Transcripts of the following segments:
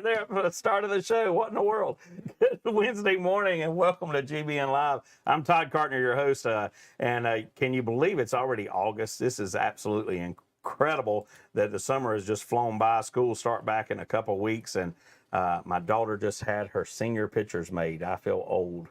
there for the start of the show. What in the world? Good Wednesday morning and welcome to GBN Live. I'm Todd Cartner, your host. Can you believe it's already August? This is absolutely incredible that the summer has just flown by. School start back in a couple weeks, and my daughter just had her senior pictures made. I feel old.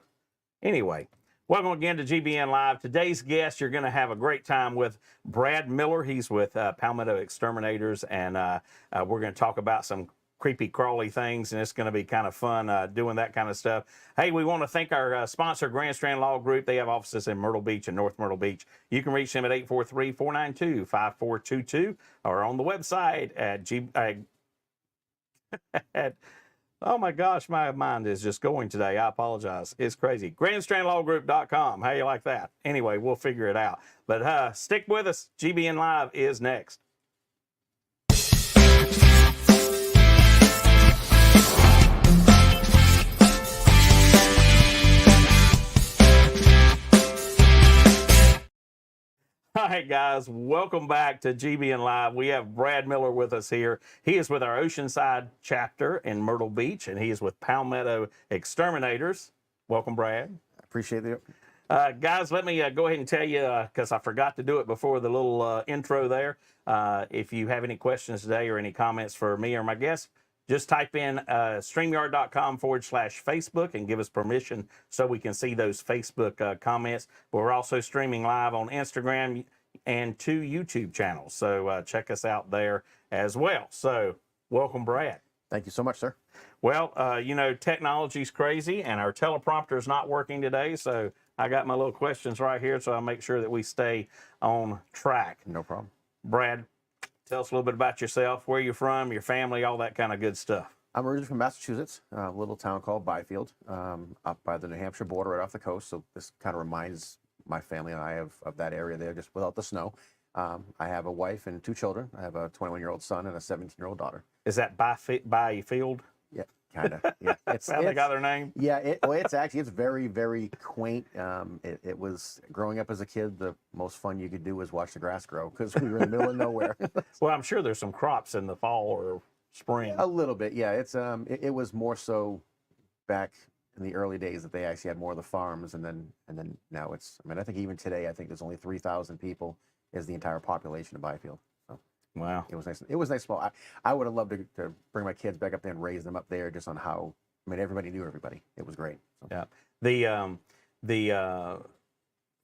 Anyway, welcome again to GBN Live. Today's guest, you're going to have a great time with Brad Miller. He's with Palmetto Exterminators, and we're going to talk about some creepy crawly things, and it's going to be kind of fun doing that kind of stuff. Hey, we want to thank our sponsor, Grand Strand Law Group. They have offices in Myrtle Beach and North Myrtle Beach. You can reach them at 843-492-5422 or on the website at oh my gosh, my mind is just going today. I apologize. It's crazy. GrandstrandLawGroup.com. How you like that? Anyway, we'll figure it out. But stick with us. GBN Live is next. All right, guys, welcome back to GBN Live. We have Brad Miller with us here. He is with our Oceanside Chapter in Myrtle Beach, and he is with Palmetto Exterminators. Welcome, Brad. I appreciate it. Guys, let me go ahead and tell you, because I forgot to do it before the little intro there. If you have any questions today or any comments for me or my guests, just type in StreamYard.com/Facebook and give us permission so we can see those Facebook comments. But we're also streaming live on Instagram and 2 YouTube channels. So check us out there as well. So welcome, Brad. Thank you so much, sir. Well, you know, technology's crazy and our teleprompter is not working today. So I got my little questions right here. So I'll make sure that we stay on track. No problem. Brad, tell us a little bit about yourself, where you're from, your family, all that kind of good stuff. I'm originally from Massachusetts, a little town called Byfield, up by the New Hampshire border right off the coast. So this kind of reminds my family and I of that area there, just without the snow. I have a wife and 2 children. I have a 21-year-old son and a 17-year-old daughter. Is that Byfield? Yeah, kind of. Yeah, That's how they got their name? Yeah, it's very, very quaint. It was, growing up as a kid, the most fun you could do was watch the grass grow because we were in the middle of nowhere. Well, I'm sure there's some crops in the fall or spring. A little bit, yeah. It was more so back in the early days that they actually had more of the farms, and then now it's. I mean, I think even today, I think there's only 3,000 people is the entire population of Byfield. So wow, it was nice. It was nice. Small. I would have loved to bring my kids back up there and raise them up there, just on how. I mean, everybody knew everybody. It was great. So. Yeah, the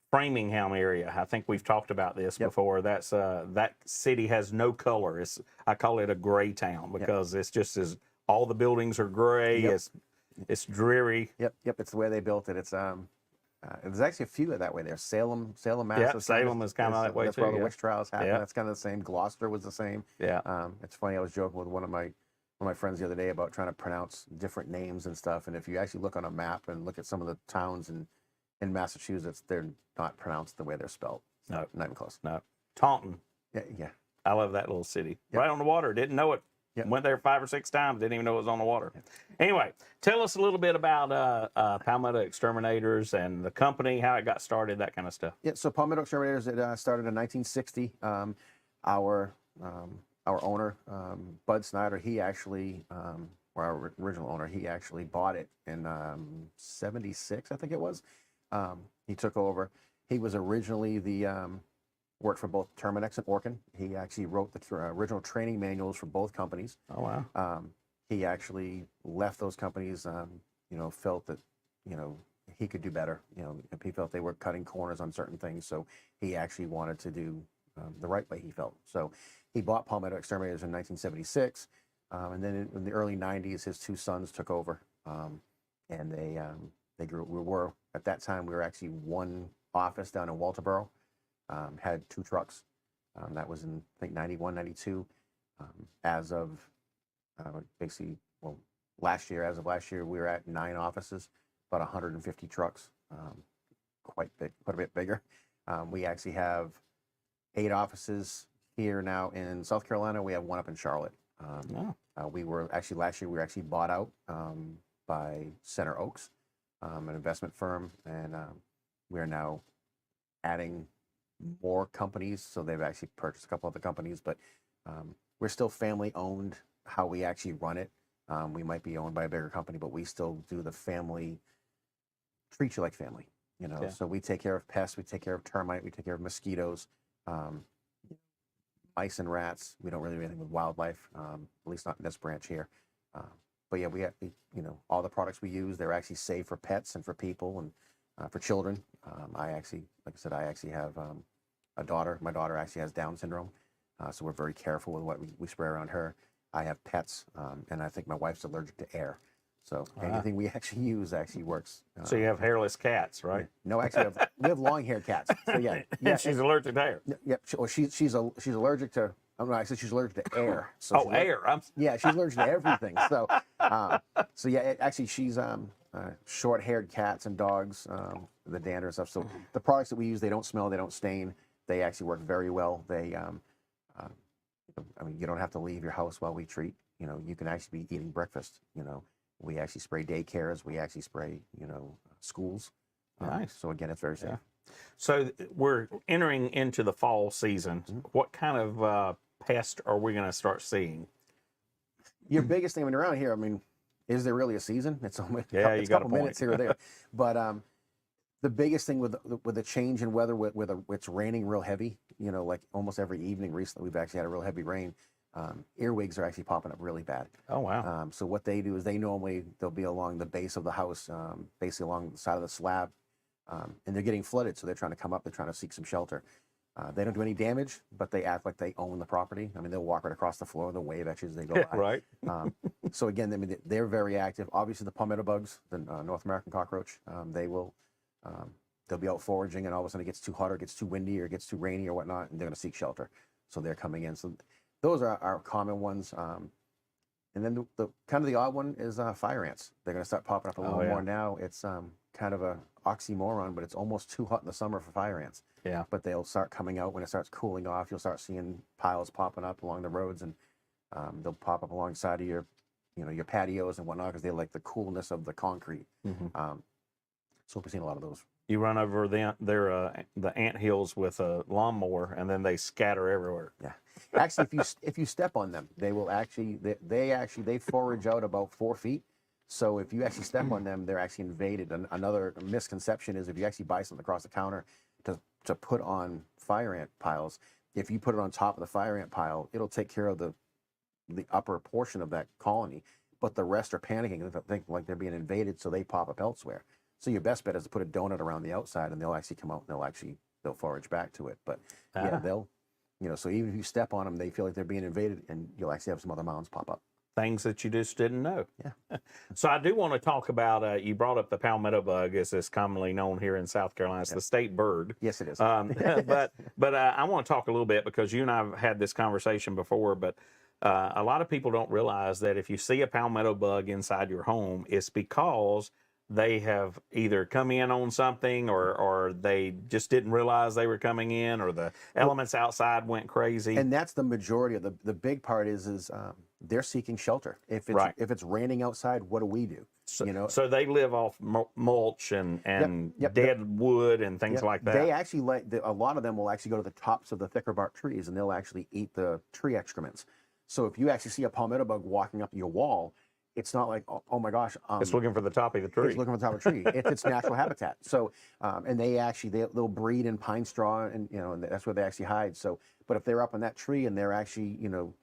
Framingham area. I think we've talked about this before. That's that city has no color. I call it a gray town because it's just as all the buildings are gray. It's dreary. Yep. It's the way they built it. It's there's actually a few of that way there. Salem, Mass. Yeah, Salem is kind of that way that's too. That's where the witch trials happen. That's kind of the same. Gloucester was the same. Yeah. It's funny. I was joking with one of my friends the other day about trying to pronounce different names and stuff. And if you actually look on a map and look at some of the towns in Massachusetts, they're not pronounced the way they're spelled. No, not even close. No. Taunton. Yeah. I love that little city. Right on the water. Didn't know it. Went there 5 or 6 times. Didn't even know it was on the water. Anyway, tell us a little bit about Palmetto Exterminators and the company, how it got started, that kind of stuff. Yeah. So Palmetto Exterminators, it started in 1960. Our owner, Bud Snyder, he actually, or our original owner, he actually bought it in 76, I think it was. He took over. He was originally worked for both Terminex and Orkin. He actually wrote the original training manuals for both companies. Oh, wow. He actually left those companies, felt that, he could do better. He felt they were cutting corners on certain things. So he actually wanted to do the right way, he felt. So he bought Palmetto Exterminators in 1976. And then in the early 90s, his 2 sons took over. And they grew. At that time, we were actually 1 office down in Walterboro. Had 2 trucks. That was in, I think, 91, 92. As of last year, we were at 9 offices, about 150 trucks, quite a bit bigger. We actually have 8 offices here now in South Carolina. We have 1 up in Charlotte. We were actually, last year, we were actually bought out by Center Oaks, an investment firm, and we are now adding more companies. So they've actually purchased a couple other companies, but we're still family owned how we actually run it. We might be owned by a bigger company, but we still do the family, treat you like family, you know. Yeah. So we take care of pests, we take care of termite, we take care of mosquitoes, um, mice and rats. We don't really do anything with wildlife, at least not in this branch here. But yeah, you know, all the products we use, they're actually safe for pets and for people and for children. I actually, like I said, I actually have a daughter. My daughter actually has Down syndrome, so we're very careful with what we spray around her. I have pets, and I think my wife's allergic to air. So anything we actually use actually works. So you have hairless cats, right? No, actually, we have long-haired cats. So yeah, And she's allergic to air. Yep. Well, she's allergic to. Oh no, I said she's allergic to air. So Oh, air. yeah, she's allergic to everything. So, so yeah, actually, she's short-haired cats and dogs, the dander and stuff. So the products that we use, they don't smell, they don't stain. They actually work very well. They, I mean, you don't have to leave your house while we treat. You know, you can actually be eating breakfast. You know, we actually spray daycares. We actually spray, you know, schools. Nice. So again, it's very safe. Yeah. So we're entering into the fall season. What kind of pest are we going to start seeing? Your biggest thing when you're around here, I mean, is there really a season? It's only Yeah, a couple minutes here or there. But the biggest thing with the change in weather, with it's raining real heavy, you know, like almost every evening recently, we've actually had a real heavy rain. Earwigs are actually popping up really bad. Oh, wow. So what they do is they'll be along the base of the house, basically along the side of the slab, and they're getting flooded. So they're trying to come up, they're trying to seek some shelter. They don't do any damage, but they act like they own the property. I mean, they'll walk right across the floor, they'll wave at you as they go by. Right. So again, I mean, they're very active. Obviously, the palmetto bugs, the North American cockroach, they'll be out foraging, and all of a sudden it gets too hot or it gets too windy or it gets too rainy or whatnot, and they're going to seek shelter. So they're coming in. So those are our common ones. And then the kind of the odd one is fire ants. They're going to start popping up a little more now. It's kind of a oxymoron, but it's almost too hot in the summer for fire ants. Yeah. But they'll start coming out when it starts cooling off. You'll start seeing piles popping up along the roads, and they'll pop up alongside of your, you know, your patios and whatnot, because they like the coolness of the concrete. So we've seen a lot of those. You run over the ant hills with a lawnmower, and then they scatter everywhere. Yeah. Actually, if you step on them, they will actually they forage out about 4 feet. So if you actually step on them, they're actually invaded. And another misconception is if you actually buy something across the counter to put on fire ant piles, if you put it on top of the fire ant pile, it'll take care of the upper portion of that colony, but the rest are panicking and think like they're being invaded, so they pop up elsewhere. So your best bet is to put a donut around the outside, and they'll actually come out and they'll forage back to it. But yeah, they'll, you know, so even if you step on them, they feel like they're being invaded, and you'll actually have some other mounds pop up. Things that you just didn't know. Yeah. So I do want to talk about, you brought up the palmetto bug, as it's commonly known here in South Carolina. It's the state bird. Yes, it is. But I want to talk a little bit, because you and I have had this conversation before, but a lot of people don't realize that if you see a palmetto bug inside your home, it's because they have either come in on something, or they just didn't realize they were coming in, or the elements outside went crazy. And that's the majority of the big part is they're seeking shelter. If it's raining outside, what do we do? So, you know, so they live off mulch and dead wood and things like that. They actually a lot of them will actually go to the tops of the thicker bark trees, and they'll actually eat the tree excrements. So if you actually see a palmetto bug walking up your wall, it's not like, oh my gosh. It's looking for the top of the tree. It's looking for the top of the tree. It's its natural habitat. So, and they'll breed in pine straw, and you know, and that's where they actually hide. So, but if they're up on that tree and they're actually, you know,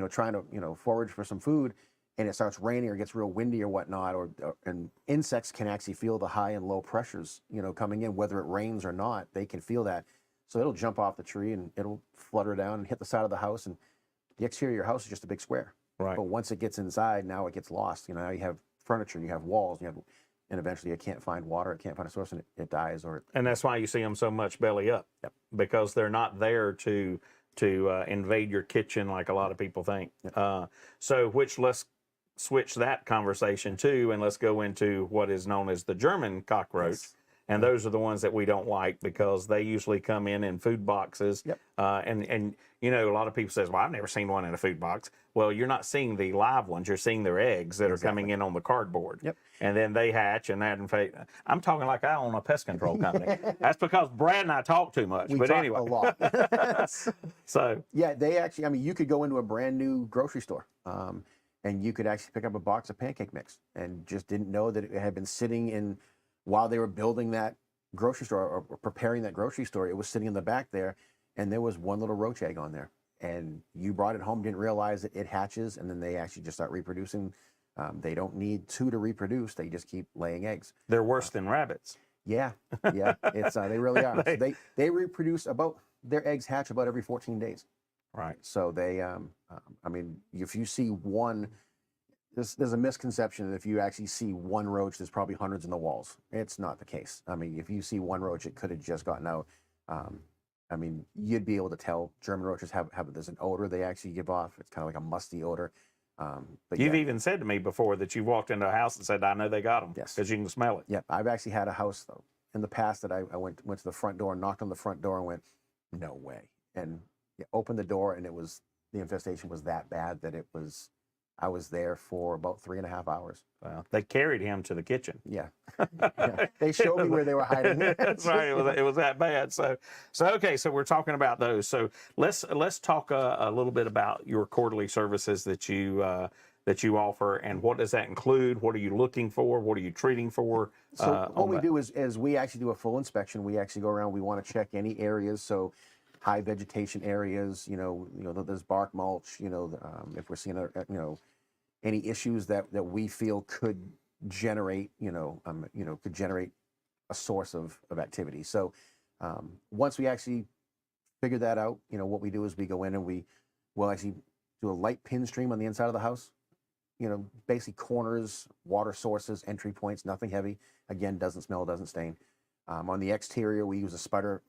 trying to, you know, forage for some food, and it starts raining or gets real windy or whatnot, and insects can actually feel the high and low pressures, you know, coming in, whether it rains or not, they can feel that. So it'll jump off the tree and it'll flutter down and hit the side of the house, and the exterior of your house is just a big square. Right. But once it gets inside, now it gets lost. You know, now you have furniture, you have walls, and eventually it can't find water, it can't find a source, and it dies. And that's why you see them so much belly up. Yep. Because they're not there to invade your kitchen like a lot of people think. Yep. So let's switch that conversation too, and let's go into what is known as the German cockroach. Yes. And those are the ones that we don't like, because they usually come in food boxes. Yep. And you know, a lot of people says, well, I've never seen one in a food box. Well, you're not seeing the live ones. You're seeing their eggs that are coming in on the cardboard. Yep. And then they hatch, and that, in fact, I'm talking like I own a pest control company. That's because Brad and I talk too much. We but talk anyway. a lot. So yeah, they actually, I mean, you could go into a brand new grocery store, and you could actually pick up a box of pancake mix and just didn't know that it had been sitting in while they were building that grocery store or preparing that grocery store. It was sitting in the back there, and there was one little roach egg on there. And you brought it home, didn't realize that it hatches, and then they actually just start reproducing. They don't need two to reproduce; they just keep laying eggs. They're worse than rabbits. Yeah, yeah, it's they really are. So they reproduce about their eggs hatch about every 14 days. Right. So they, I mean, if you see one, there's a misconception that if you actually see one roach, there's probably hundreds in the walls. It's not the case. I mean, if you see one roach, it could have just gotten out. I mean, you'd be able to tell German roaches have there's an odor they actually give off. It's kind of like a musty odor. But You've even said to me before that you walked into a house and said, "I know they got them." Yes. Because you can smell it. Yeah, I've actually had a house though in the past that I went to the front door, knocked on the front door, and went, "No way!" And opened the door, and the infestation was that bad that I was there for about 3.5 hours. Well, they carried him to the kitchen. Yeah, yeah. They showed me where they were hiding. That's right. It was that bad. So okay. So we're talking about those. So let's talk a little bit about your quarterly services that you offer, and what does that include? What are you looking for? What are you treating for? So what we do is we actually do a full inspection. We actually go around. We want to check any areas. So high vegetation areas, there's bark mulch, if we're seeing, any issues that we feel could generate, could generate a source of activity. So once we actually figure that out, what we do is we go in and we'll actually do a light pin stream on the inside of the house, basically corners, water sources, entry points, nothing heavy. Again, doesn't smell, doesn't stain. On the exterior, we use a spider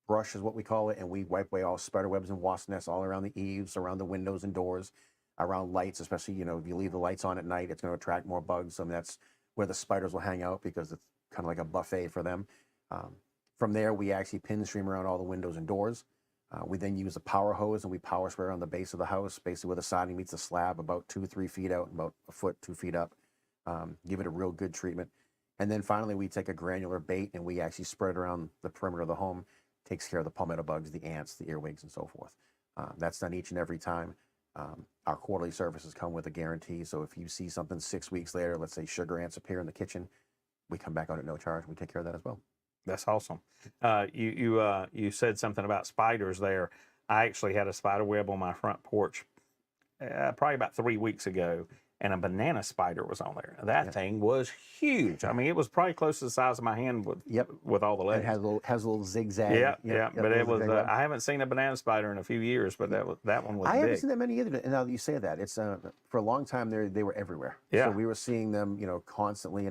brush is what we call it, and we wipe away all spider webs and wasp nests all around the eaves, around the windows and doors, around lights, especially, if you leave the lights on at night, it's going to attract more bugs. I mean, that's where the spiders will hang out because it's kind of like a buffet for them. From there, we actually pin stream around all the windows and doors. We then use a power hose and we power spray around the base of the house, basically where the siding meets the slab, about 2-3 feet out, about a foot, 2 feet up. Give it a real good treatment. And then finally, we take a granular bait and we actually spread it around the perimeter of the home. Takes care of the palmetto bugs, the ants, the earwigs, and so forth. That's done each and every time. Our quarterly services come with a guarantee. So if you see something 6 weeks later, let's say sugar ants appear in the kitchen, we come back out at no charge. We take care of that as well. That's awesome. You said something about spiders there. I actually had a spider web on my front porch probably about 3 weeks ago, and a banana spider was on there. That thing was huge. I mean, it was probably close to the size of my hand with all the legs. It has a little zigzag. Yeah. But it was. I haven't seen a banana spider in a few years, but that one was big. I haven't seen that many either. And now that you say that, it's for a long time they were everywhere. Yeah. So we were seeing them, constantly,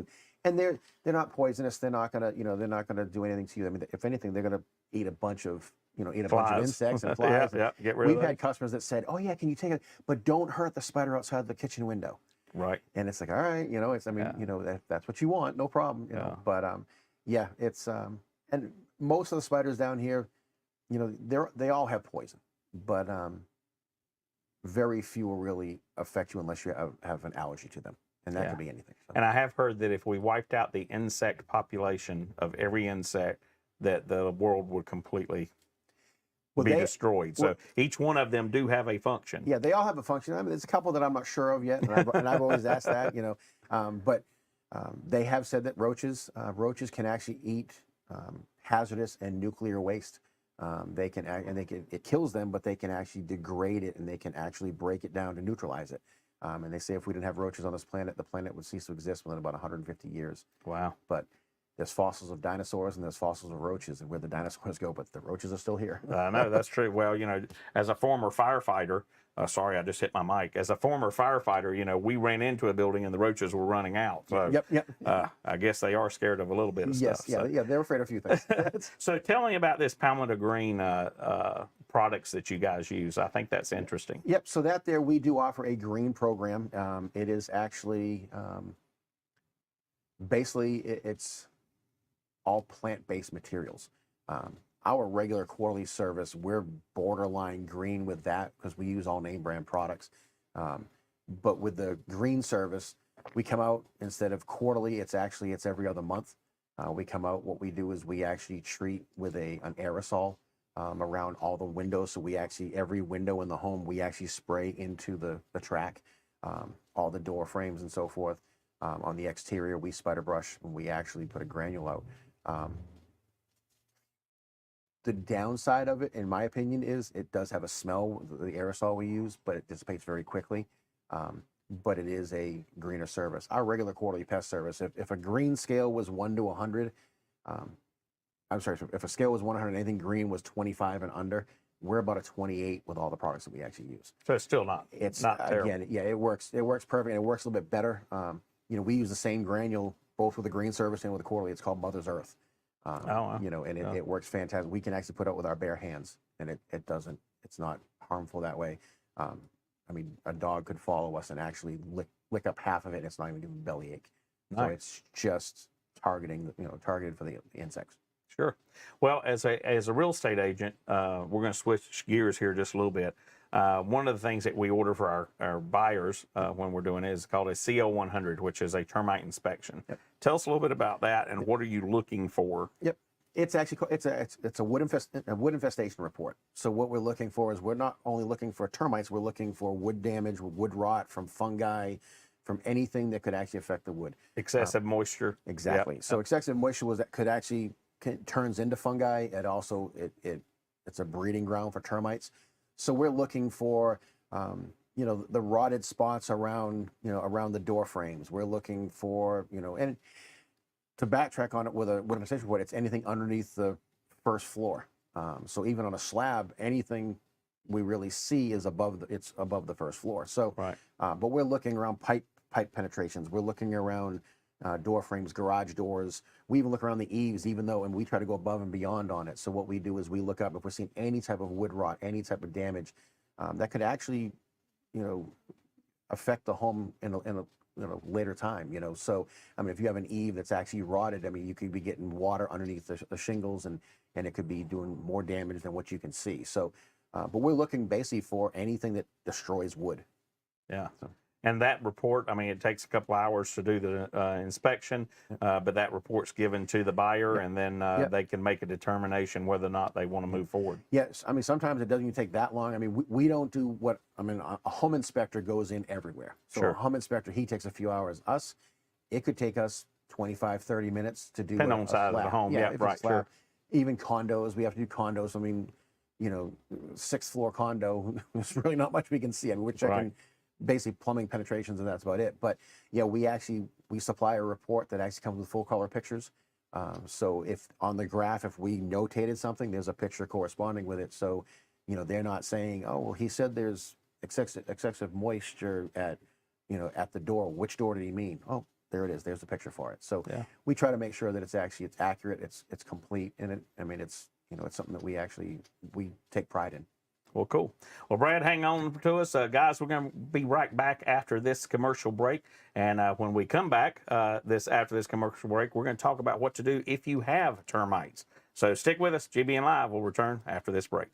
and they're not poisonous. They're not gonna do anything to you. I mean, if anything, they're gonna eat a bunch of insects and flies. Get rid of We've had customers that said, "Oh yeah, can you take it? But don't hurt the spider outside the kitchen window." Right. And it's like, all right, that's what you want, no problem. But it's and most of the spiders down here, they all have poison, but very few will really affect you unless you have an allergy to them, and that could be anything. So. And I have heard that if we wiped out the insect population of every insect, that the world would completely be destroyed. So each one of them do have a function. Yeah, they all have a function. I mean, there's a couple that I'm not sure of yet, and I've always asked that, but they have said that roaches can actually eat hazardous and nuclear waste. It kills them, but they can actually degrade it, and they can actually break it down to neutralize it. And they say if we didn't have roaches on this planet, the planet would cease to exist within about 150 years. Wow. But there's fossils of dinosaurs and there's fossils of roaches, and where the dinosaurs go, but the roaches are still here. I know, that's true. Well, as a former firefighter, sorry, I just hit my mic. As a former firefighter, we ran into a building and the roaches were running out. So, yep. I guess they are scared of a little bit of stuff. Yeah, they're afraid of a few things. So tell me about this Palmetto Green products that you guys use. I think that's interesting. Yep, so there we do offer a green program. It is actually, basically, it's all plant-based materials. Our regular quarterly service, we're borderline green with that because we use all name brand products. But with the green service, we come out instead of quarterly, it's every other month. We come out, what we do is we actually treat with an aerosol around all the windows. So we actually, every window in the home, we actually spray into the track, all the door frames and so forth. On the exterior, we spider brush and we actually put a granule out. The downside of it, in my opinion, is it does have a smell, the aerosol we use, but it dissipates very quickly. But it is a greener service. Our regular quarterly pest service, if a green scale was 1 to 100, I'm sorry, if a scale was 100, anything green was 25 and under, we're about a 28 with all the products that we actually use. So it's still not, not terrible. Again, yeah, it works perfect, and it works a little bit better. You know, we use the same granule both with the green service and with the quarterly. It's called Mother's Earth. You know, and it works fantastic. We can actually put it with our bare hands, and it's not harmful that way. I mean, a dog could follow us and actually lick up half of it, and it's not even giving bellyache. Nice. So it's just targeted for the insects. Sure. Well, as a real estate agent, we're going to switch gears here just a little bit. One of the things that we order for our buyers when we're doing it is called a CO 100, which is a termite inspection. Yep. Tell us a little bit about that and what are you looking for? Yep. It's actually it's a wood infestation report. So what we're looking for is we're not only looking for termites, we're looking for wood damage, wood rot from fungi, from anything that could actually affect the wood. Excessive moisture. Exactly. Yep. So excessive moisture turns into fungi. It also it's a breeding ground for termites. So we're looking for you know, the rotted spots around the door frames. We're looking for, you know, and to backtrack on it with an infestation report, it's anything underneath the first floor. So even on a slab, anything we really see is above the first floor. So, right. But we're looking around pipe penetrations. We're looking around door frames, garage doors. We even look around the eaves, and we try to go above and beyond on it. So what we do is we look up if we're seeing any type of wood rot, any type of damage that could actually, you know, affect the home in a later time, you know. So, I mean, if you have an eave that's actually rotted, I mean, you could be getting water underneath the shingles, and it could be doing more damage than what you can see. So, but we're looking basically for anything that destroys wood. Yeah. So. And that report, I mean, it takes a couple hours to do the inspection, but that report's given to the buyer, and then they can make a determination whether or not they want to move forward. Yes, I mean, sometimes it doesn't even take that long. I mean, we don't do a home inspector goes in everywhere. So sure. A home inspector, he takes a few hours. It could take us 25, 30 minutes to do depending on size of the home. Yeah, right, sure. Even condos, we have to do condos. I mean, you know, 6th floor condo, there's really not much we can see. I mean, we're checking... Right. Basically plumbing penetrations, and that's about it. But yeah, we supply a report that actually comes with full color pictures. So if on the graph, if we notated something, there's a picture corresponding with it. So, you know, they're not saying, oh, well, he said there's excessive moisture at the door. Which door did he mean? Oh, there it is. There's the picture for it. So we try to make sure that it's accurate, it's complete, and it's something that we take pride in. Well, cool. Well, Brad, hang on to us. Guys, we're going to be right back after this commercial break. And when we come back after this commercial break, we're going to talk about what to do if you have termites. So stick with us. GBN Live will return after this break.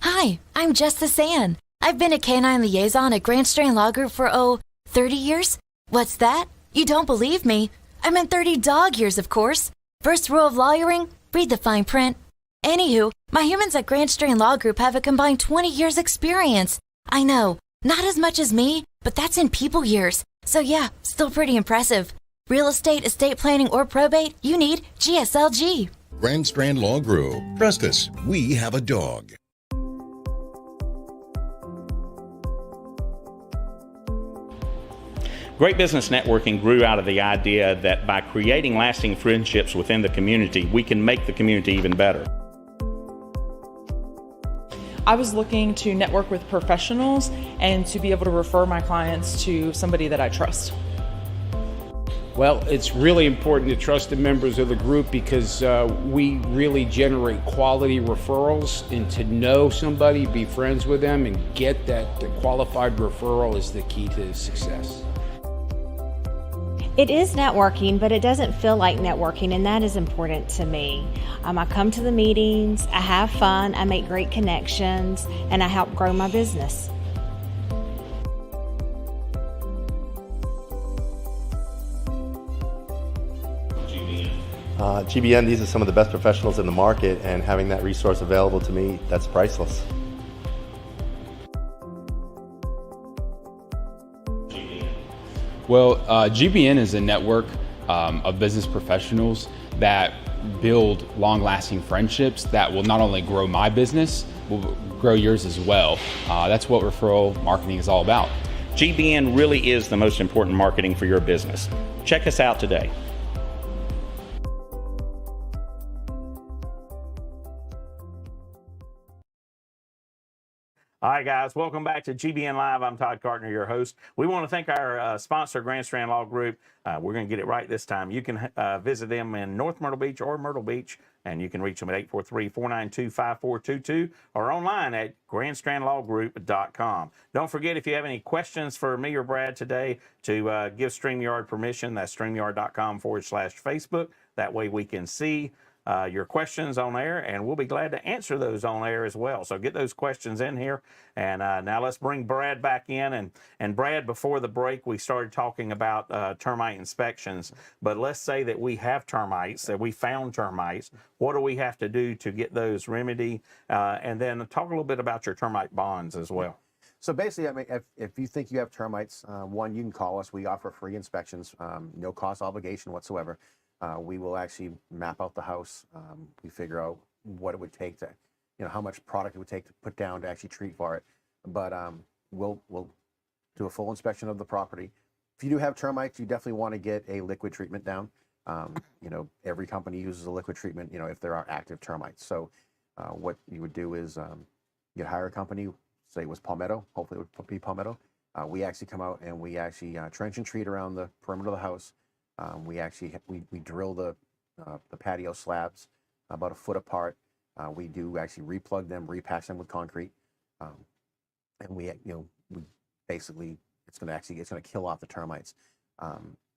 Hi, I'm Justice Ann. I've been a canine liaison at Grand Strand Law Group for, 30 years? What's that? You don't believe me? I meant 30 dog years, of course. First rule of lawyering, read the fine print. Anywho, my humans at Grand Strand Law Group have a combined 20 years experience. I know, not as much as me, but that's in people years. So yeah, still pretty impressive. Real estate, estate planning, or probate, you need GSLG. Grand Strand Law Group. Trust us, we have a dog. Great Business Networking grew out of the idea that by creating lasting friendships within the community, we can make the community even better. I was looking to network with professionals and to be able to refer my clients to somebody that I trust. Well, it's really important to trust the members of the group because we really generate quality referrals, and to know somebody, be friends with them, and get that qualified referral is the key to success. It is networking, but it doesn't feel like networking, and that is important to me. I come to the meetings, I have fun, I make great connections, and I help grow my business. GBN, these are some of the best professionals in the market, and having that resource available to me, that's priceless. Well, GBN is a network of business professionals that build long-lasting friendships that will not only grow my business, will grow yours as well. That's what referral marketing is all about. GBN really is the most important marketing for your business. Check us out today. All right, guys, welcome back to GBN Live. I'm Todd Cartner, your host. We want to thank our sponsor, Grand Strand Law Group. We're going to get it right this time. You can visit them in North Myrtle Beach or Myrtle Beach, and you can reach them at 843-492-5422 or online at grandstrandlawgroup.com. Don't forget, if you have any questions for me or Brad today, to give StreamYard permission. That's streamyard.com/Facebook. That way we can see your questions on air, and we'll be glad to answer those on air as well. So get those questions in here. And now let's bring Brad back in. And Brad, before the break, we started talking about termite inspections. But let's say that we have termites, that we found termites. What do we have to do to get those remedied? And then talk a little bit about your termite bonds as well. So basically, I mean, if you think you have termites, one, you can call us. We offer free inspections, no cost obligation whatsoever. We will actually map out the house. We figure out what it would take to, how much product it would take to put down to actually treat for it. But we'll do a full inspection of the property. If you do have termites, you definitely want to get a liquid treatment down. Every company uses a liquid treatment, if there are active termites. So what you would do is you'd hire a company, say it was Palmetto, hopefully it would be Palmetto. We actually come out and we actually trench and treat around the perimeter of the house. We drill the patio slabs about a foot apart. We do actually replug them, repatch them with concrete, and we basically it's going to kill off the termites.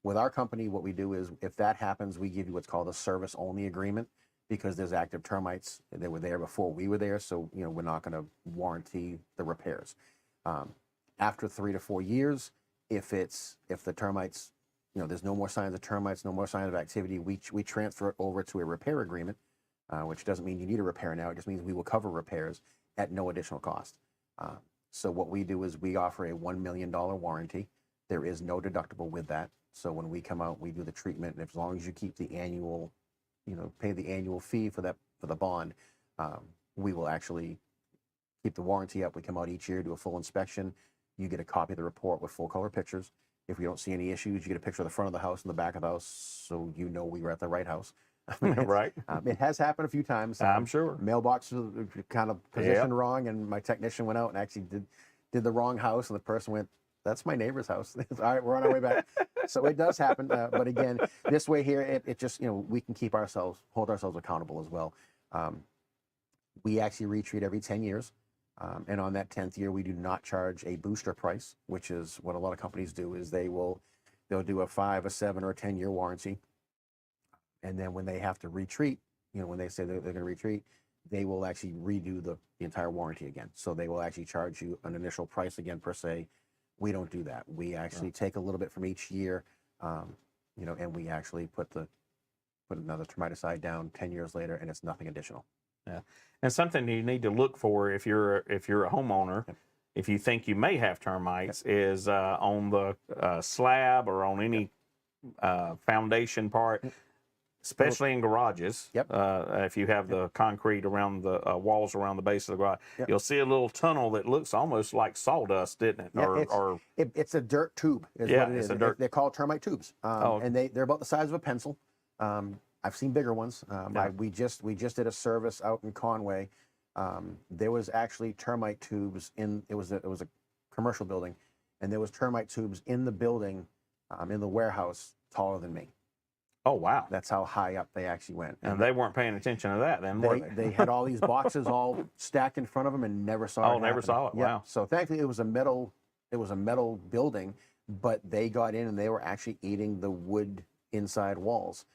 With our company, what we do is if that happens, we give you what's called a service only agreement, because there's active termites. They were there before we were there, so we're not going to warranty the repairs. After 3 to 4 years, if the termites, there's no more signs of termites, no more signs of activity, we transfer it over to a repair agreement, which doesn't mean you need a repair now. It just means we will cover repairs at no additional cost. So what we do is we offer a $1 million warranty. There is no deductible with that. So when we come out, we do the treatment, and as long as you keep the annual, pay the annual fee for the bond, we will actually keep the warranty up. We come out each year, do a full inspection. You get a copy of the report with full color pictures. If we don't see any issues, you get a picture of the front of the house and the back of the house, so we were at the right house. Right. It has happened a few times. I'm sure. Mailboxes kind of positioned wrong, and my technician went out and actually did the wrong house, and the person went, "That's my neighbor's house." All right, we're on our way back. So it does happen. But again, this way here, it just, we can hold ourselves accountable as well. We actually retreat every 10 years. And on that 10th year, we do not charge a booster price, which is what a lot of companies do, is they'll do a 5, a 7, or a 10-year warranty. And then when they have to retreat, when they say they're going to retreat, they will actually redo the entire warranty again. So they will actually charge you an initial price again per se. We don't do that. We actually take a little bit from each year, and we actually put another termiticide down 10 years later, and it's nothing additional. Yeah, and something you need to look for if you're a homeowner, if you think you may have termites, is on the slab or on any foundation part, especially in garages. Yep. If you have the concrete around the walls around the base of the garage, you'll see a little tunnel that looks almost like sawdust, isn't it? Yeah, it's a dirt tube. Is what it is. They're called termite tubes, and they're about the size of a pencil. I've seen bigger ones. We just did a service out in Conway. There was actually termite tubes it was a commercial building, and there was termite tubes in the building, in the warehouse, taller than me. Oh, wow. That's how high up they actually went. And they weren't paying attention to that then, were they? They had all these boxes all stacked in front of them and never saw it. Oh, never saw it. Yeah. Wow. So thankfully it was a metal building, but they got in and they were actually eating the wood inside walls.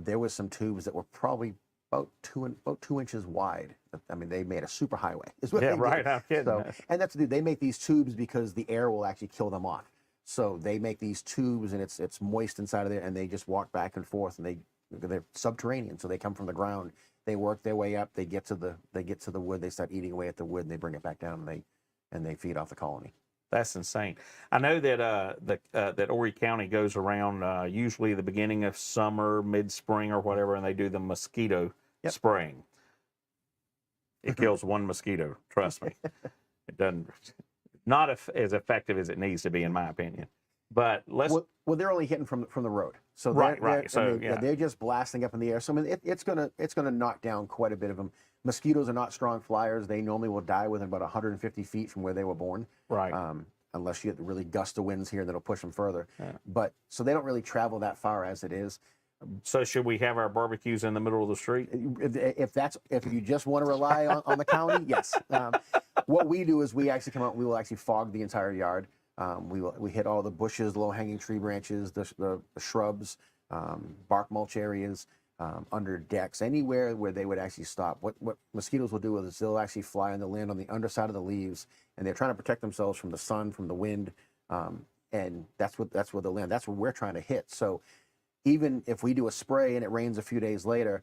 There was some tubes that were probably about 2 inches wide. I mean, they made a super highway. Is what they did. Right. I'm kidding. So, and they make these tubes because the air will actually kill them off. So they make these tubes, and it's moist inside of there, and they just walk back and forth, and they're subterranean, so they come from the ground. They work their way up. They get to the wood. They start eating away at the wood, and they bring it back down, and they feed off the colony. That's insane. I know that that Horry County goes around usually the beginning of summer, mid-spring or whatever, and they do the mosquito spraying. It kills one mosquito, trust me. It doesn't, not as effective as it needs to be, in my opinion. But let's. Well, they're only hitting from the road, so right. So I mean, they're just blasting up in the air. So I mean, it's gonna knock down quite a bit of them. Mosquitoes are not strong flyers. They normally will die within about 150 feet from where they were born. Right. Unless you get the really gust of winds here that'll push them further. Yeah. But so they don't really travel that far as it is. So should we have our barbecues in the middle of the street? If you just want to rely on the county, yes. What we do is we actually come out and we will actually fog the entire yard. We hit all the bushes, low-hanging tree branches, the shrubs, bark mulch areas, under decks, anywhere where they would actually stop. What mosquitoes will do is they'll actually fly on the land on the underside of the leaves, and they're trying to protect themselves from the sun, from the wind, and that's where they'll land. That's where we're trying to hit. So even if we do a spray and it rains a few days later,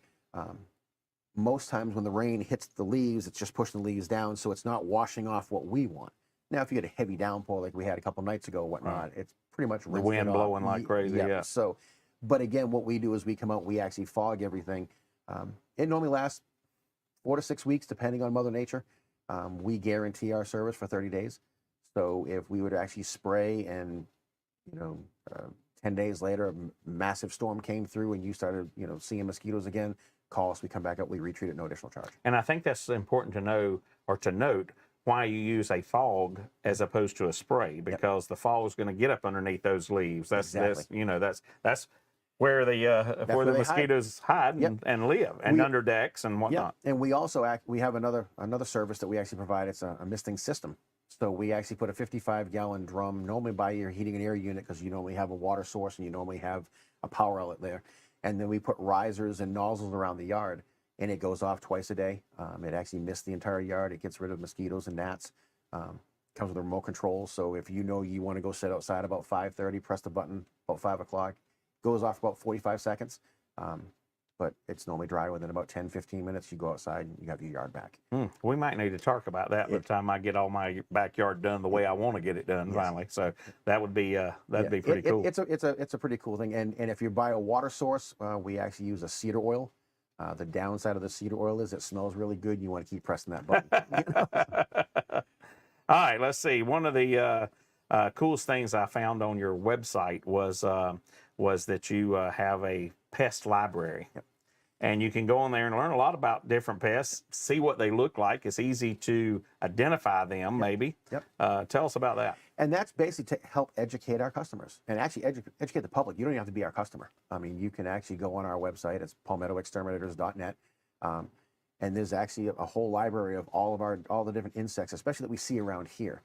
most times when the rain hits the leaves, it's just pushing the leaves down, so it's not washing off what we want. Now, if you get a heavy downpour like we had a couple nights ago or whatnot, it's pretty much the wind blowing like crazy. Yeah. So, but again, what we do is we come out, we actually fog everything. It normally lasts 4 to 6 weeks, depending on Mother Nature. We guarantee our service for 30 days. So if we were to actually spray and, 10 days later, a massive storm came through and you started, seeing mosquitoes again, call us, we come back up, we retreat at no additional charge. And I think that's important to know or to note why you use a fog as opposed to a spray, because the fog is going to get up underneath those leaves. That's that's where the mosquitoes hide and live, and under decks and whatnot. And we also we have another service that we actually provide. It's a misting system. So we actually put a 55-gallon drum, normally by your heating and air unit, because you normally have a water source and you normally have a power outlet there. And then we put risers and nozzles around the yard, and it goes off twice a day. It actually mists the entire yard. It gets rid of mosquitoes and gnats. Comes with a remote control. So if you want to go sit outside about 5:30, press the button about 5 o'clock. Goes off about 45 seconds. But it's normally dry within about 10, 15 minutes. You go outside and you have your yard back. We might need to talk about that by the time I get all my backyard done the way I want to get it done finally. So that would be be pretty cool. It's a pretty cool thing. And if you buy a water source, we actually use a cedar oil. The downside of the cedar oil is it smells really good. You want to keep pressing that button. All right, let's see. One of the coolest things I found on your website was that you have a pest library. Yep. And you can go on there and learn a lot about different pests, see what they look like. It's easy to identify them, maybe. Yep. Tell us about that. And that's basically to help educate our customers and actually educate the public. You don't even have to be our customer. I mean, you can actually go on our website. It's palmettoexterminators.net. And there's actually a whole library of all the different insects, especially that we see around here.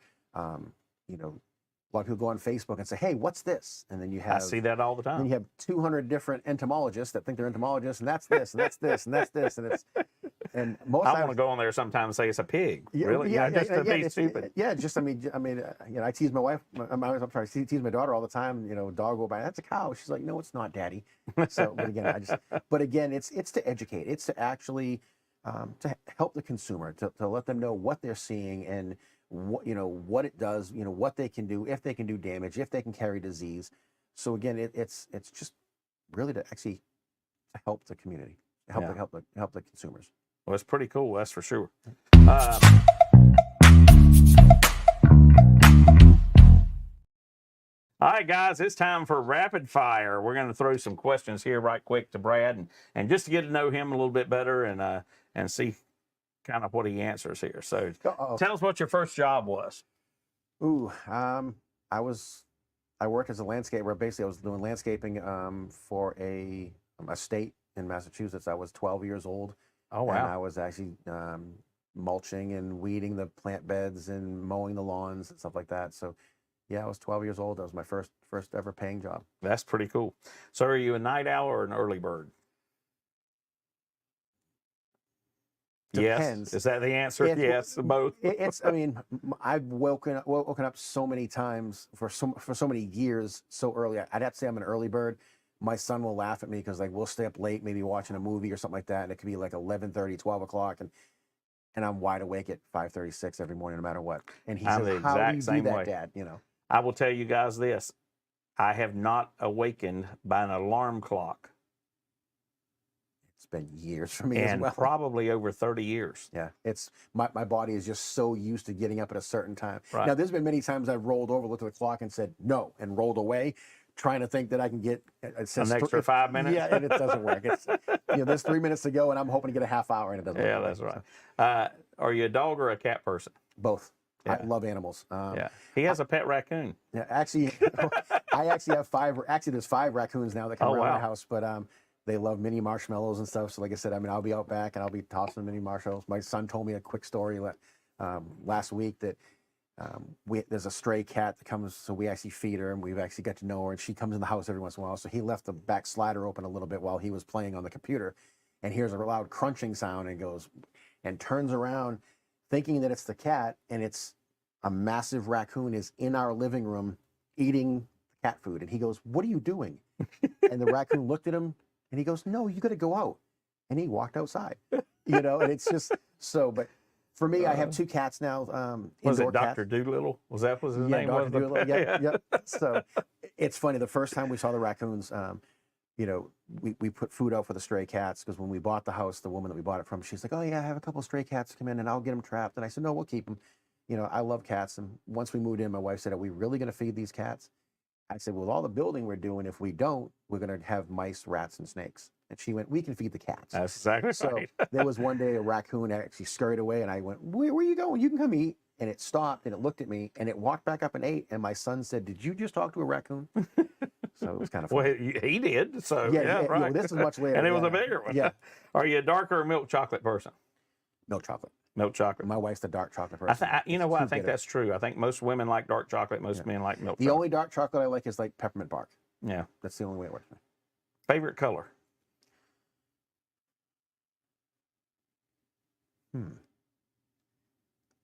A lot of people go on Facebook and say, "Hey, what's this?" And then you have I see that all the time. Then you have 200 different entomologists that think they're entomologists, and that's this, and that's this, and that's this, and most. I want to go on there sometimes and say it's a pig. Really? Just to be stupid. Yeah, just I tease my wife. I'm sorry, I tease my daughter all the time. Dog will buy. That's a cow. She's like, "No, it's not, Daddy." So, but again, it's to educate. It's to actually to help the consumer to let them know what they're seeing and what it does, what they can do, if they can do damage, if they can carry disease. So again, it's just really to actually help the community, help the consumers. Well, it's pretty cool, that's for sure. All right, guys, it's time for rapid fire. We're going to throw some questions here right quick to Brad, and just to get to know him a little bit better and see kind of what he answers here. So tell us what your first job was. I worked as a landscaper. Basically, I was doing landscaping for a state in Massachusetts. I was 12 years old. Oh, wow. And I was actually mulching and weeding the plant beds and mowing the lawns and stuff like that. So yeah, I was 12 years old. That was my first ever paying job. That's pretty cool. So are you a night owl or an early bird? Depends. Yes. Is that the answer? Yes, both. I've woken up so many times for so many years so early. I'd have to say I'm an early bird, my son will laugh at me because like we'll stay up late, maybe watching a movie or something like that, and it could be like 11:30, 12 o'clock, and I'm wide awake at 5:36 every morning, no matter what. And he I'm the says, "How do you exact do same that, way. Dad?" You know. I will tell you guys this. I have not awakened by an alarm clock It's been years for me as in well. probably over 30 years. Yeah, it's my body is just so used to getting up at a certain time. Right. Now, there's been many times I've rolled over, looked at the clock, and said no, and rolled away, trying to think that I can get it says An extra 5 minutes? Yeah, and it doesn't work. It's there's 3 minutes to go, and I'm hoping to get a half hour, and it doesn't. Yeah, work. that's right. So, Are you a dog or a cat person? both. Yeah. I love animals. Yeah. He has a pet raccoon. Yeah, actually, I actually have 5. Actually, there's 5 raccoons now that come Oh, around wow. my house, but they love mini marshmallows and stuff. So, like I said, I mean, I'll be out back and I'll be tossing mini marshmallows. My son told me a quick story last week that there's a stray cat that comes, so we actually feed her and we've actually got to know her, and she comes in the house every once in a while. So he left the back slider open a little bit while he was playing on the computer, and hears a loud crunching sound and goes and turns around thinking that it's the cat, and it's a massive raccoon is in our living room eating cat food. And he goes, "What are you doing?" And the raccoon looked at him and he goes, "No, you got to go out." And he walked outside, and it's just so, but for me, I have 2 cats now. Was it indoor Dr. cats. Doolittle? Was that his Yeah, name? Dr. Was Doolittle. Yeah. So it's funny. The first time we saw the raccoons, we put food out for the stray cats because when we bought the house, the woman that we bought it from, she's like, "Oh yeah, I have a couple of stray cats come in and I'll get them trapped." And I said, "No, we'll keep them." I love cats. And once we moved in, my wife said, "Are we really going to feed these cats?" I said, "Well, with all the building we're doing, if we don't, we're going to have mice, rats, and snakes." And she went, "We can feed the cats." That's exactly So right. there was one day a raccoon actually scurried away, and I went, where are you going? You can come eat." And it stopped, and it looked at me, and it walked back up and ate. And my son said, "Did you just talk to a raccoon?" So it was kind of Well, funny. he did. So, Yeah, right. well, this is much later. And it was yeah. a bigger one. Yeah, Are you a dark or a milk chocolate person? milk chocolate. Milk chocolate. My wife's the dark chocolate person. You know what? I Too think bitter. that's true. I think most women like dark chocolate. Most men like milk The chocolate. only dark chocolate I like is like peppermint bark. Yeah. That's the only way it works for me. Favorite color?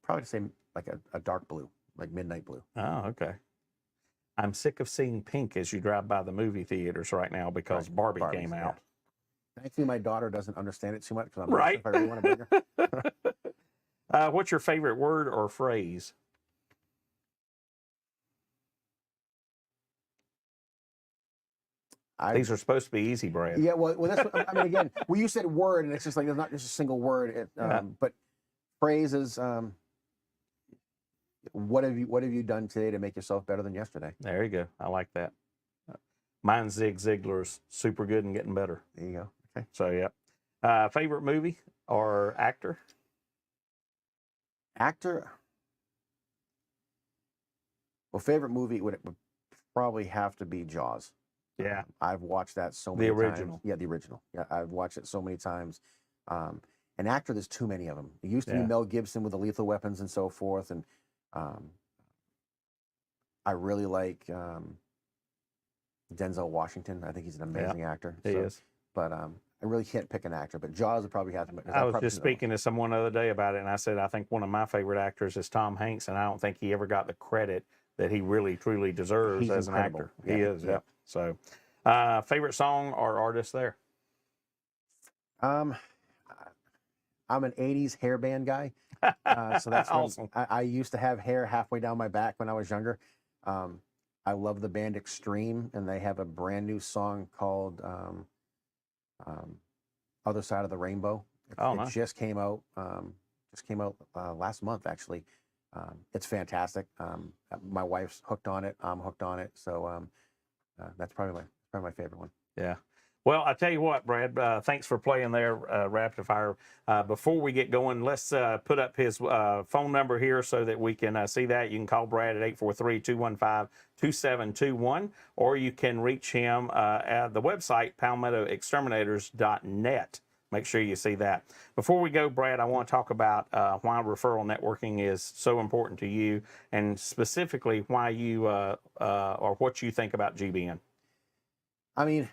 Probably the same, like a dark blue, like midnight blue. Oh, okay. I'm sick of seeing pink as you drive by the movie theaters right now because Right. Barbie Barbies, came yeah. out. Thankfully, my daughter doesn't understand it too much because I'm Right. not sure if I really want to bring her. What's your favorite word or phrase? These are supposed to be easy, Brad. Yeah, well, that's. I mean, again, well, you said word, and it's just like there's not just a single word. But phrases. What have you done today to make yourself better than yesterday? There you go. I like that. Mine's Zig Ziglar's super good and getting better. There you go. Okay. So, yeah. Favorite movie or actor? Actor. Well, favorite movie would probably have to be Jaws. Yeah. I've watched that so many times. original. Yeah, the original. Yeah, I've watched it so many times. An actor, there's too many of them. It used to be Yeah. Mel Gibson with the Lethal Weapons and so forth, and I really like Denzel Washington. I think he's an amazing actor. He is. But I really can't pick an actor. But Jaws would probably have to. I was just speaking to someone the other day about it, and I said I think one of my favorite actors is Tom Hanks, and I don't think he ever got the credit that he really truly deserves He's as incredible. an actor. Yeah, He is. yeah. Yeah. So, favorite song or artist there? I'm an '80s hair band guy, so that's Awesome. I used to have hair halfway down my back when I was younger. I love the band Extreme, and they have a brand new song called "Other Side of the Rainbow." Oh, It nice. just came out. Last month, actually. It's fantastic. My wife's hooked on it. I'm hooked on it. So that's probably my favorite one. Yeah. Well, I tell you what, Brad, thanks for playing there, Rapid Fire. Before we get going, let's put up his phone number here so that we can see that. You can call Brad at 843-215-2721, or you can reach him at the website, palmettoexterminators.net. Make sure you see that. Before we go, Brad, I want to talk about why referral networking is so important to you, and specifically why you or what you think about GBN. I mean,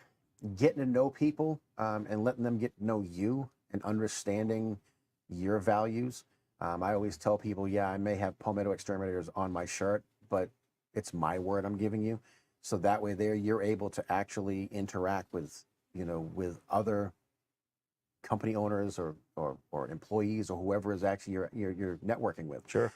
getting to know people and letting them get to know you and understanding your values. I always tell people, yeah, I may have Palmetto Exterminators on my shirt, but it's my word I'm giving you. So that way there you're able to actually interact with, with other company owners or employees or whoever is actually you're networking with. Sure.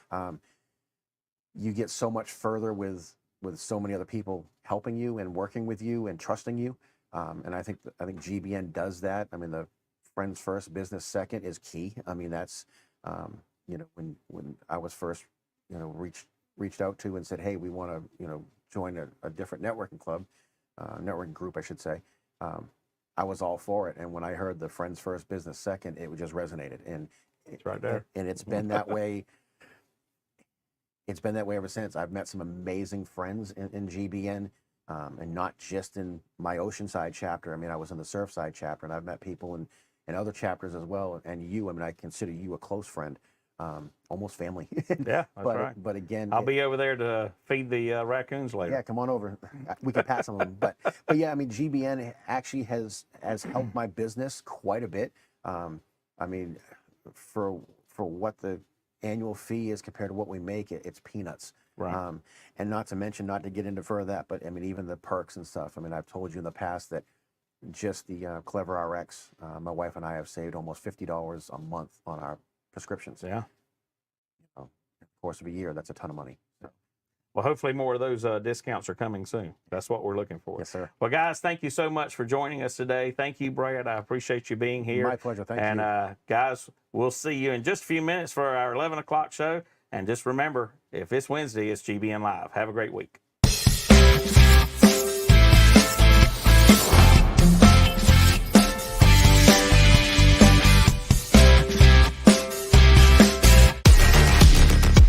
You get so much further with so many other people helping you and working with you and trusting you. And I think GBN does that. I mean, the friends first, business second is key. I mean, that's when I was first reached out to and said, hey, we want to join a different networking club, networking group, I should say. I was all for it. And when I heard the friends first, business second, it just resonated. And it's right there. And it's been that way. It's been that way ever since. I've met some amazing friends in GBN, and not just in my Oceanside chapter. I mean, I was in the Surfside chapter, and I've met people in other chapters as well. And you, I mean, I consider you a close friend, almost family. Yeah, that's right. But again, I'll be over there to feed the raccoons later. Yeah, come on over. We can pass some of them. But yeah, I mean, GBN actually has helped my business quite a bit. I mean, for what the annual fee is compared to what we make, it's peanuts. Right. And not to mention, not to get into further that, but I mean, even the perks and stuff. I mean, I've told you in the past that just the Clever RX, my wife and I have saved almost $50 a month on our prescriptions. Yeah. In the course of a year, that's a ton of money. So. Well, hopefully more of those discounts are coming soon. That's what we're looking for. Yes, sir. Well, guys, thank you so much for joining us today. Thank you, Brad. I appreciate you being here. My pleasure. Thank you. And guys, we'll see you in just a few minutes for our 11 o'clock show. And just remember, if it's Wednesday, it's GBN Live. Have a great week.